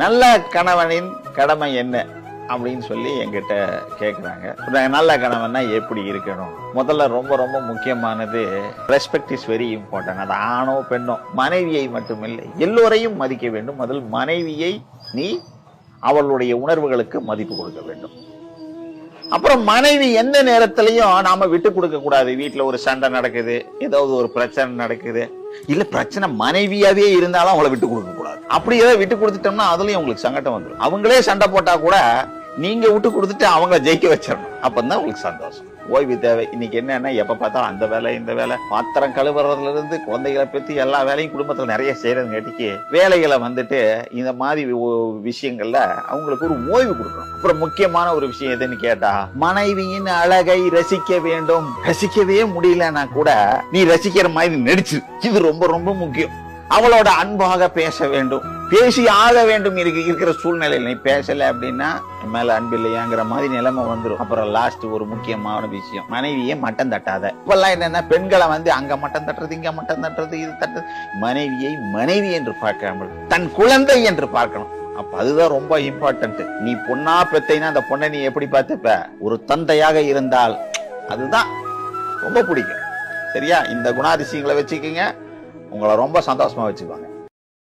நல்ல கணவனின் கடமை என்ன அப்படின்னு சொல்லி என்கிட்ட கேட்குறாங்க. நல்ல கணவன்னா எப்படி இருக்கணும்? முதல்ல ரொம்ப ரொம்ப முக்கியமானது ரெஸ்பெக்ட் இஸ் வெரி இம்பார்ட்டன்ட். அது ஆணோ பெண்ணோ, மனைவியை மட்டுமில்லை எல்லோரையும் மதிக்க வேண்டும். முதல் மனைவியை நீ அவளுடைய உணர்வுகளுக்கு மதிப்பு கொடுக்க வேண்டும். அப்புறம் மனைவி எந்த நேரத்திலையும் நாம விட்டு கொடுக்க கூடாது. வீட்டுல ஒரு சண்டை நடக்குது, ஏதாவது ஒரு பிரச்சனை நடக்குது, இல்ல பிரச்சனை மனைவியாவே இருந்தாலும் அவங்கள விட்டு கொடுக்க கூடாது. அப்படி ஏதாவது விட்டு கொடுத்துட்டோம்னா அதுலயும் உங்களுக்கு சங்கடம் வந்துடும். அவங்களே சண்டை போட்டா கூட நீங்க விட்டு கொடுத்துட்டு அவங்கள ஜெயிக்க வச்சிடணும். அப்பதான் உங்களுக்கு சந்தோஷம். ஓய்வு தேவை. இன்னைக்கு என்னன்னா எப்ப பார்த்தாலும் அந்த வேலை இந்த வேலை, பாத்திரம் கழுவுறதுல இருந்து குழந்தைகளை பத்தி எல்லா வேலையும் குடும்பத்துல நிறைய செய்யறதுங்காட்டிக்கு வேலைகளை வந்துட்டு இந்த மாதிரி விஷயங்கள்ல அவங்களுக்கு ஒரு ஓய்வு கொடுக்கணும். அப்புறம் முக்கியமான ஒரு விஷயம் எதுன்னு கேட்டா, மனைவியின் அழகை ரசிக்க வேண்டும். ரசிக்கவே முடியலன்னா கூட நீ ரசிக்கிற மாதிரி நடிச்சு, இது ரொம்ப ரொம்ப முக்கியம். அவளோட அன்பாக பேச வேண்டும், பேசி ஆக வேண்டும். இருக்கிற சூழ்நிலையில் நீ பேசல அப்படின்னா மேல அன்பு இல்லையாங்கிற மாதிரி நிலைமை வந்துடும். அப்புறம் லாஸ்ட் ஒரு முக்கியமான விஷயம், மனைவியை மட்டம் தட்டாத. இப்பெல்லாம் என்னன்னா பெண்களை அங்க மட்டம் தட்டுறது, இங்க மட்டம் தட்டுறது, இது தட்டுறது. மனைவியை மனைவி என்று பார்க்காமல் தன் குழந்தை என்று பார்க்கணும். அப்ப அதுதான் ரொம்ப இம்பார்ட்டன்ட். நீ பொண்ணா பெத்தைனா அந்த பொண்ணை நீ எப்படி பார்த்துப்ப? ஒரு தந்தையாக இருந்தால் அதுதான் ரொம்ப பிடிக்கும். சரியா? இந்த குணாதிசயங்களை வச்சுக்கோங்க, உங்களை ரொம்ப சந்தோஷமா வச்சுக்குவாங்க.